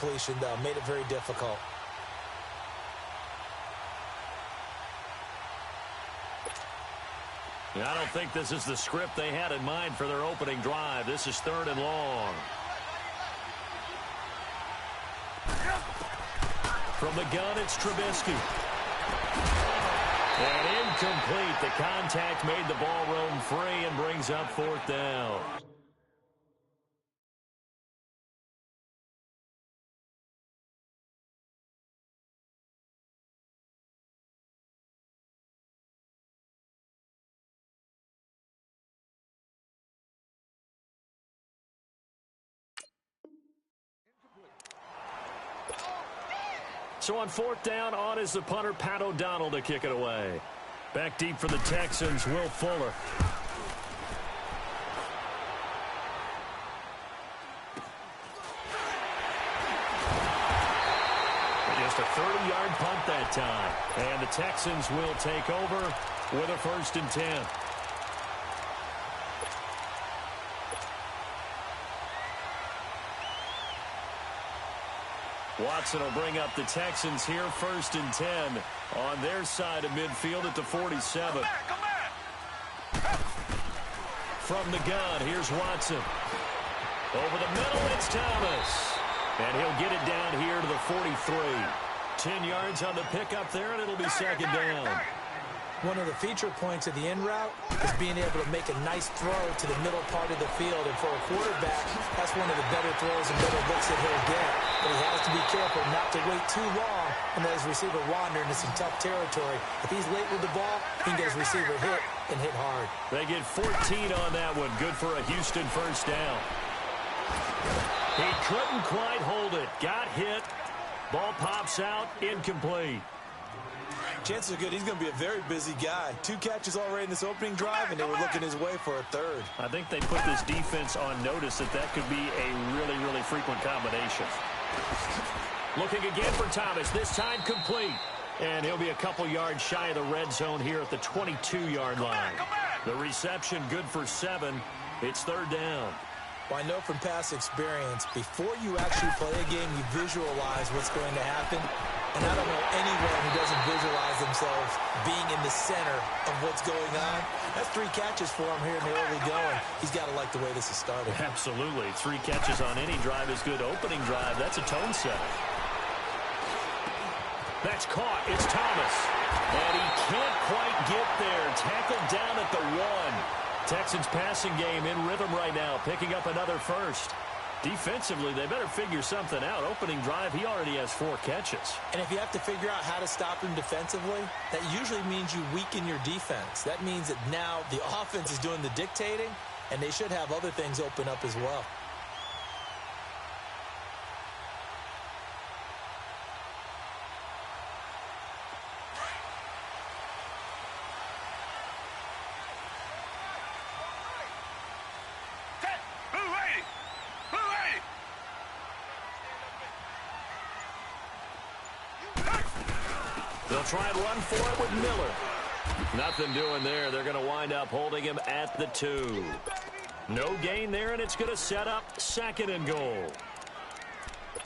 completion, though. Made it very difficult. I don't think this is the script they had in mind for their opening drive. This is 3rd and long. From the gun, it's Trubisky. And incomplete. The contact made the ball roam free and brings up 4th down. So on 4th down, on is the punter, Pat O'Donnell, to kick it away. Back deep for the Texans, Will Fuller. Just a 30-yard punt that time. And the Texans will take over with a 1st and 10. Watson will bring up the Texans here, 1st and 10 on their side of midfield at the 47. Come back. From the gun, here's Watson. Over the middle, it's Thomas. And he'll get it down here to the 43. 10 yards on the pickup there, and it'll be 2nd down. One of the feature points of the in route is being able to make a nice throw to the middle part of the field. And for a quarterback, that's one of the better throws and better looks that he'll get. But he has to be careful not to wait too long and let his receiver wander into some tough territory. If he's late with the ball, he can get his receiver hit and hit hard. They get 14 on that one. Good for a Houston 1st down. He couldn't quite hold it. Got hit. Ball pops out. Incomplete. Chances are good he's going to be a very busy guy. 2 catches already in this opening drive, and they were looking his way for a 3rd. I think they put this defense on notice that could be a really, really frequent combination. Looking again for Thomas. This time complete. And he'll be a couple yards shy of the red zone here at the 22-yard line. The reception good for 7. It's 3rd down. Well, I know from past experience, before you actually play a game, you visualize what's going to happen. And I don't know anyone who doesn't visualize themselves being in the center of what's going on. That's 3 catches for him here in the early going. He's got to like the way this is started. Absolutely. 3 catches on any drive is good. Opening drive, that's a tone setter. That's caught. It's Thomas. And he can't quite get there. Tackled down at the 1. Texans passing game in rhythm right now, picking up another 1st. Defensively, they better figure something out. Opening drive, he already has 4 catches. And if you have to figure out how to stop him defensively, that usually means you weaken your defense. That means that now the offense is doing the dictating, and they should have other things open up as well. They'll try and run for it with Miller. Nothing doing there. They're going to wind up holding him at the 2. No gain there, and it's going to set up 2nd and goal.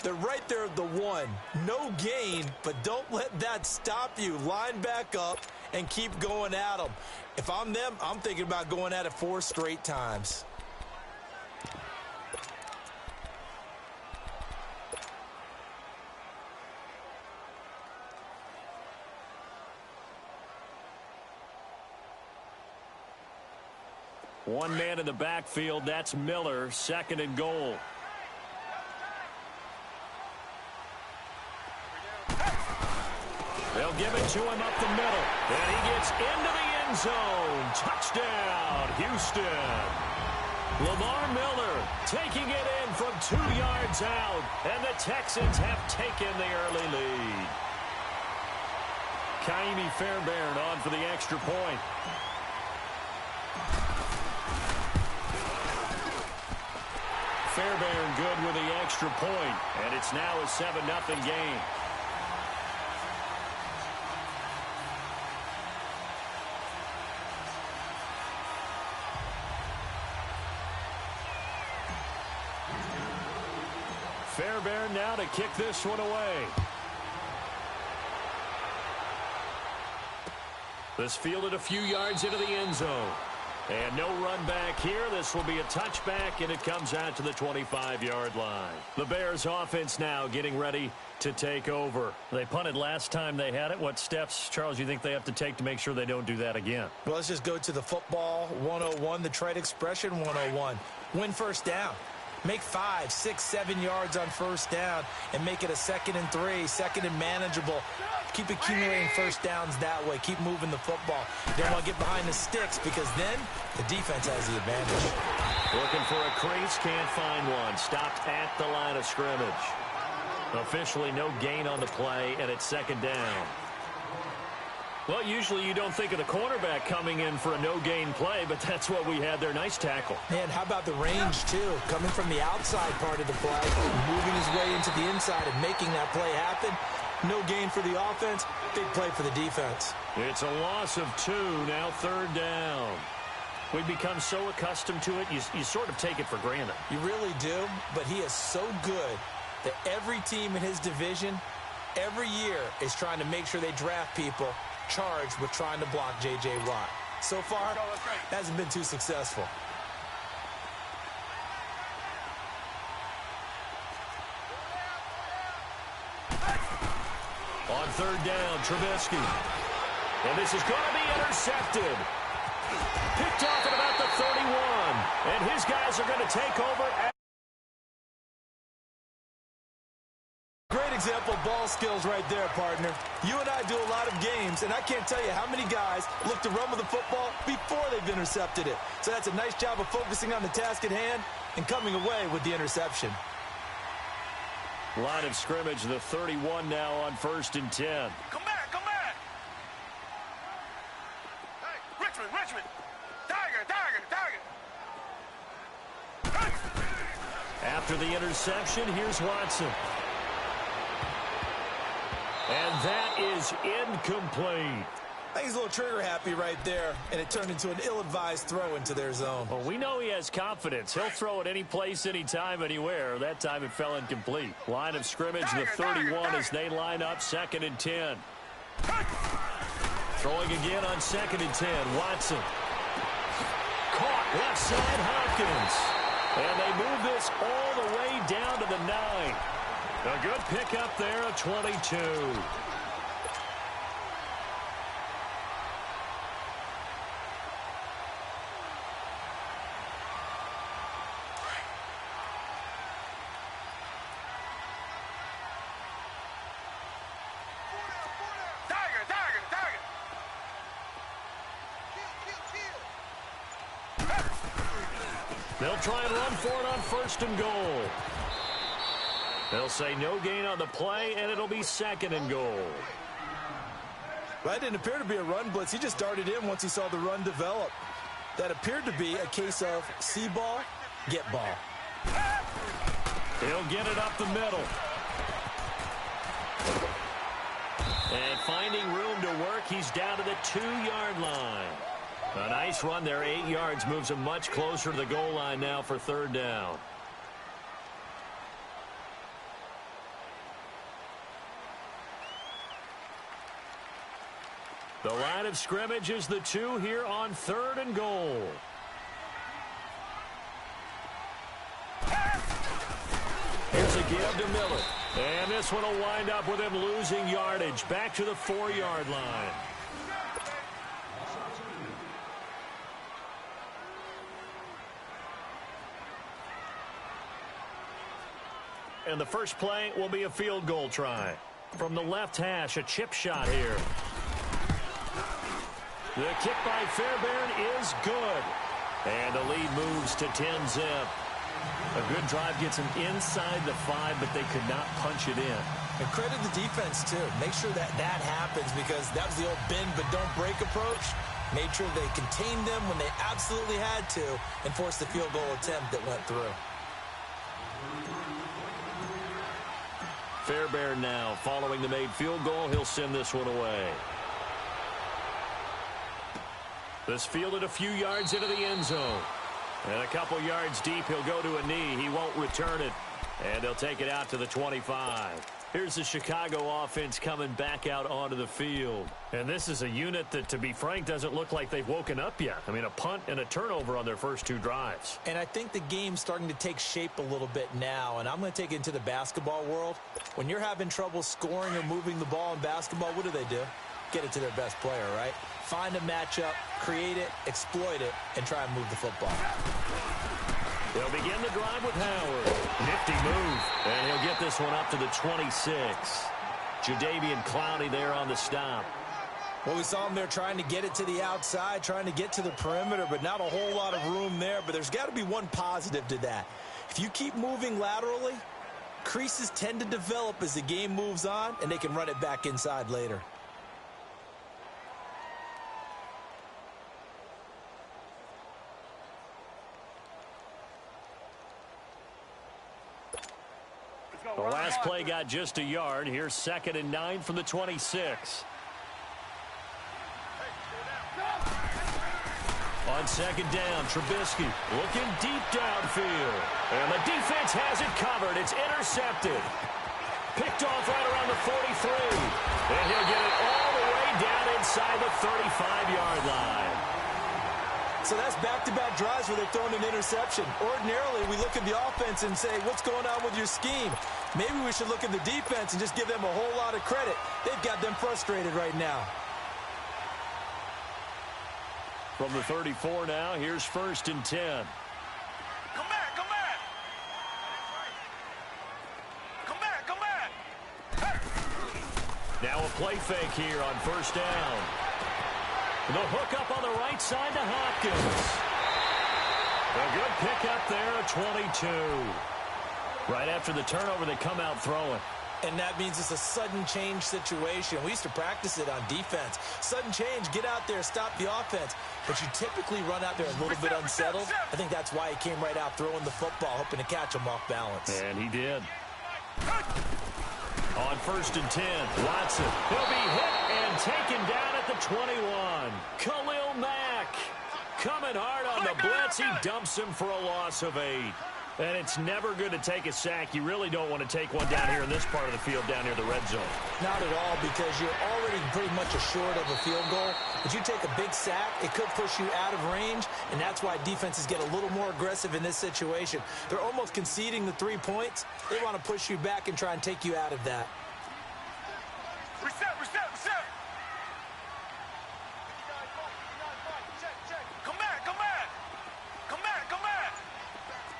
They're right there at the 1. No gain, but don't let that stop you. Line back up and keep going at them. If I'm them, I'm thinking about going at it 4 straight times. One man in the backfield, that's Miller, 2nd and goal. They'll give it to him up the middle. And he gets into the end zone. Touchdown, Houston. Lamar Miller taking it in from 2 yards out. And the Texans have taken the early lead. Kaimi Fairbairn on for the extra point. Fairbairn good with the extra point, and it's now a 7-0 game. Fairbairn now to kick this one away. This fielded a few yards into the end zone. And no run back here. This will be a touchback, and it comes out to the 25-yard line. The Bears offense now getting ready to take over. They punted last time they had it. What steps, Charles, you think they have to take to make sure they don't do that again? Well, let's just go to the football 101, the trade expression 101. Win first down. Make 5, 6, 7 yards on first down and make it a 2nd and 3, 2nd and manageable. Keep accumulating first downs that way. Keep moving the football. You don't want to get behind the sticks because then the defense has the advantage. Looking for a crease, can't find one. Stopped at the line of scrimmage. Officially no gain on the play, and it's 2nd down. Well, usually you don't think of the cornerback coming in for a no-gain play, but that's what we had there. Nice tackle. Man, how about the range, too? Coming from the outside part of the play, moving his way into the inside and making that play happen. No gain for the offense, big play for the defense. It's a loss of 2, now 3rd down. We've become so accustomed to it, you sort of take it for granted. You really do, but he is so good that every team in his division, every year, is trying to make sure they draft people charged with trying to block J.J. Watt. So far, hasn't been too successful. On 3rd down, Trubisky. And this is going to be intercepted. Picked off at about the 31. And his guys are going to take over. Great example of ball skills right there, partner. You and I do a lot of games, and I can't tell you how many guys look to run with the football before they've intercepted it. So that's a nice job of focusing on the task at hand and coming away with the interception. Line of scrimmage, the 31 now on 1st and 10. Come back, come back. Hey, Richmond. Tiger. After the interception, here's Watson. And that is incomplete. I think he's a little trigger happy right there, and it turned into an ill-advised throw into their zone. Well, we know he has confidence. He'll throw it any place, anytime, anywhere. That time it fell incomplete. Line of scrimmage, the 31 as they line up 2nd and 10. Throwing again on 2nd and 10. Watson. Caught left side, Hopkins. And they move this all the way down to the 9. A good pickup there, a 22. They'll try and run for it on 1st and goal. They'll say no gain on the play, and it'll be 2nd and goal. Well, that didn't appear to be a run blitz. He just darted in once he saw the run develop. That appeared to be a case of see ball, get ball. He'll get it up the middle. And finding room to work, he's down to the 2-yard line. A nice run there, 8 yards, moves him much closer to the goal line now for 3rd down. The line of scrimmage is the 2 here on 3rd and goal. Here's a give to Miller. And this one will wind up with him losing yardage. Back to the 4-yard line. And the first play will be a field goal try. From the left hash, a chip shot here. The kick by Fairbairn is good. And the lead moves to 10-zip. A good drive gets them inside the 5, but they could not punch it in. And credit the defense, too. Make sure that happens because that was the old bend but don't break approach. Made sure they contained them when they absolutely had to and forced the field goal attempt that went through. Fairbairn now following the made field goal. He'll send this one away. This fielded a few yards into the end zone. And a couple yards deep, he'll go to a knee. He won't return it. And they'll take it out to the 25. Here's the Chicago offense coming back out onto the field. And this is a unit that, to be frank, doesn't look like they've woken up yet. I mean, a punt and a turnover on their first 2 drives. And I think the game's starting to take shape a little bit now. And I'm going to take it into the basketball world. When you're having trouble scoring or moving the ball in basketball, what do? Get it to their best player, right? Find a matchup, create it, exploit it, and try and move the football. They'll begin the drive with Howard. Nifty move. And he'll get this one up to the 26. Jadeveon Clowney there on the stop. Well, we saw him there trying to get it to the outside, trying to get to the perimeter, but not a whole lot of room there. But there's got to be one positive to that. If you keep moving laterally, creases tend to develop as the game moves on, and they can run it back inside later. The last play got just a yard. Here's 2nd and 9 from the 26. On 2nd down, Trubisky looking deep downfield. And the defense has it covered. It's intercepted. Picked off right around the 43. And he'll get it all the way down inside the 35-yard line. So that's back-to-back drives where they're throwing an interception. Ordinarily, we look at the offense and say, what's going on with your scheme? Maybe we should look at the defense and just give them a whole lot of credit. They've got them frustrated right now. From the 34 now, here's 1st and 10. Come back, come back. Come back, come back. Hey. Now a play fake here on 1st down. The hook up on the right side to Hopkins. A good pickup there, a 22. Right after the turnover, they come out throwing. And that means it's a sudden change situation. We used to practice it on defense. Sudden change, get out there, stop the offense. But you typically run out there a little bit unsettled. I think that's why he came right out throwing the football, hoping to catch him off balance. And he did. On 1st and 10, Watson. He'll be hit and taken down at the 21. Khalil Mack coming hard on the blitz. He dumps him for a loss of 8. And it's never good to take a sack. You really don't want to take one down here in this part of the field, down near the red zone. Not at all, because you're already pretty much assured of a field goal. If you take a big sack, it could push you out of range, and that's why defenses get a little more aggressive in this situation. They're almost conceding the 3 points. They want to push you back and try and take you out of that. Reset, reset, reset. Come back, come back. Come back, come back.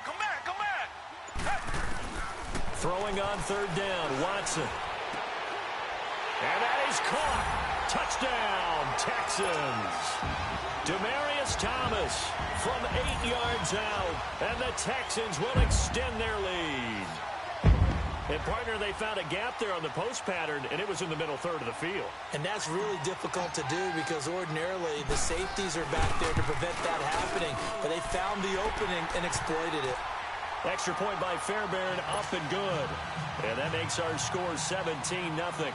Come back, come back. Hey. Throwing on 3rd down, Watson. And that is caught. Touchdown, Texans. Demaryius Thomas from 8 yards out. And the Texans will extend their lead. And, partner, they found a gap there on the post pattern, and it was in the middle third of the field. And that's really difficult to do because ordinarily the safeties are back there to prevent that happening. But they found the opening and exploited it. Extra point by Fairbairn, up and good. And that makes our score 17-0.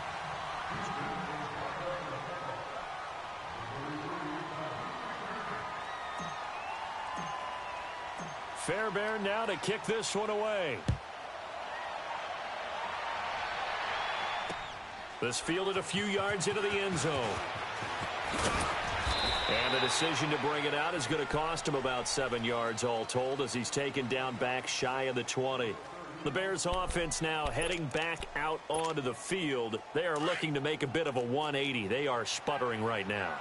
Fairbairn now to kick this one away. This fielded a few yards into the end zone. And the decision to bring it out is going to cost him about 7 yards all told as he's taken down back shy of the 20. The Bears offense now heading back out onto the field. They are looking to make a bit of a 180. They are sputtering right now.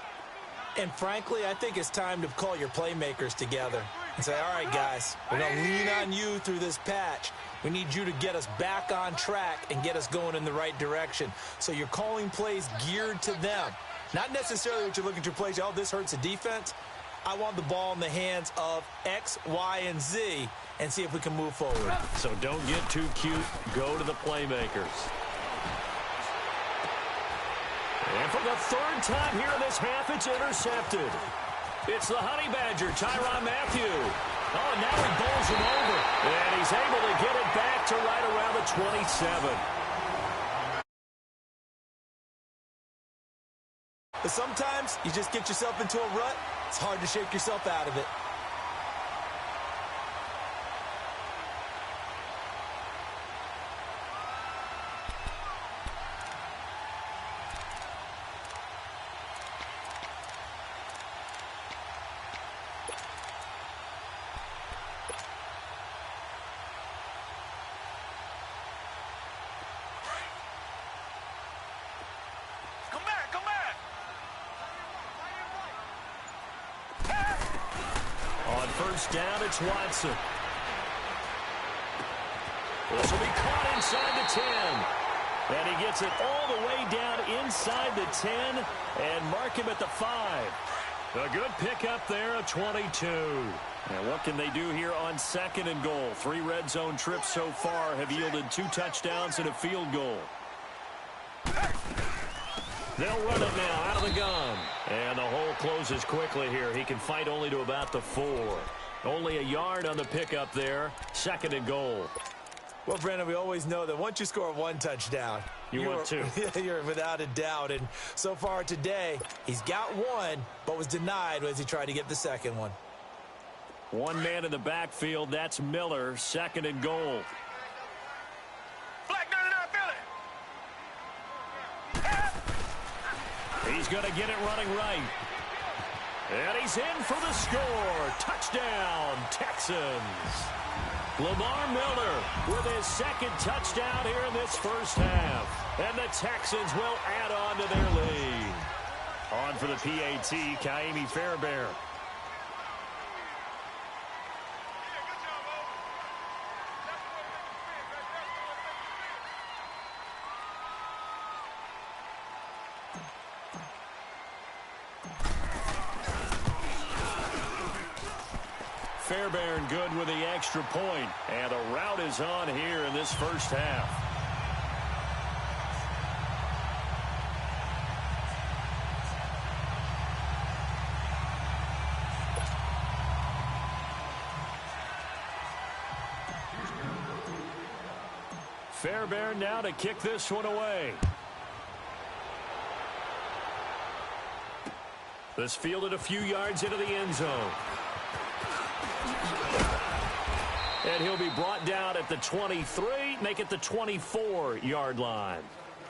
And frankly, I think it's time to call your playmakers together and say, all right, guys, we're going to lean on you through this patch. We need you to get us back on track and get us going in the right direction. So you're calling plays geared to them. Not necessarily what you're looking to plays, oh, this hurts the defense. I want the ball in the hands of X, Y, and Z and see if we can move forward. So don't get too cute. Go to the playmakers. And for the 3rd time here in this half, it's intercepted. It's the Honey Badger, Tyrann Mathieu. Oh, and now he bowls him over. And he's able to get it back to right around the 27. But sometimes you just get yourself into a rut. It's hard to shake yourself out of it. first down, it's Watson. This will be caught inside the 10. And he gets it all the way down inside the 10 and mark him at the 5. A good pickup there, a 22. And what can they do here on 2nd and goal? 3 red zone trips so far have yielded 2 touchdowns and a field goal. They'll run it now out of the gun. And the hole closes quickly here. He can fight only to about the 4. Only a yard on the pickup there. 2nd and goal. Well, Brandon, we always know that once you score 1 touchdown, want 2. You're without a doubt. And so far today, he's got 1, but was denied as he tried to get the 2nd one. 1 man in the backfield. That's Miller. 2nd and goal. Flag down there, Philly. He's going to get it running right. And he's in for the score. Touchdown, Texans. Lamar Miller with his 2nd touchdown here in this first half. And the Texans will add on to their lead. On for the PAT, Kaimi Fairbairn. Fairbairn good with the extra point. And the route is on here in this first half. Fairbairn now to kick this one away. This fielded a few yards into the end zone. And he'll be brought down at the 23, make it the 24-yard line.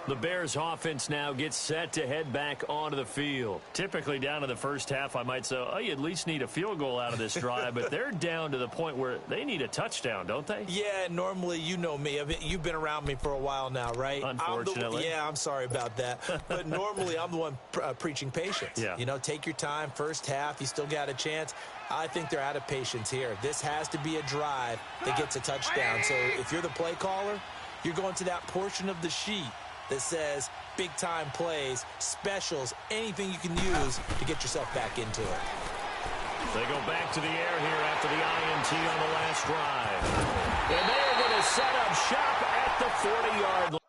The Bears offense now gets set to head back onto the field. Typically down in the first half, I might say, oh, you at least need a field goal out of this drive, but they're down to the point where they need a touchdown, don't they? Yeah, normally, you know me. You've been around me for a while now, right? Unfortunately. I'm sorry about that. But normally, I'm the one preaching patience. Yeah. You know, take your time, first half, you still got a chance. I think they're out of patience here. This has to be a drive that gets a touchdown. So if you're the play caller, you're going to that portion of the sheet that says big-time plays, specials, anything you can use to get yourself back into it. They go back to the air here after the INT on the last drive. And they are going to set up shop at the 40-yard line.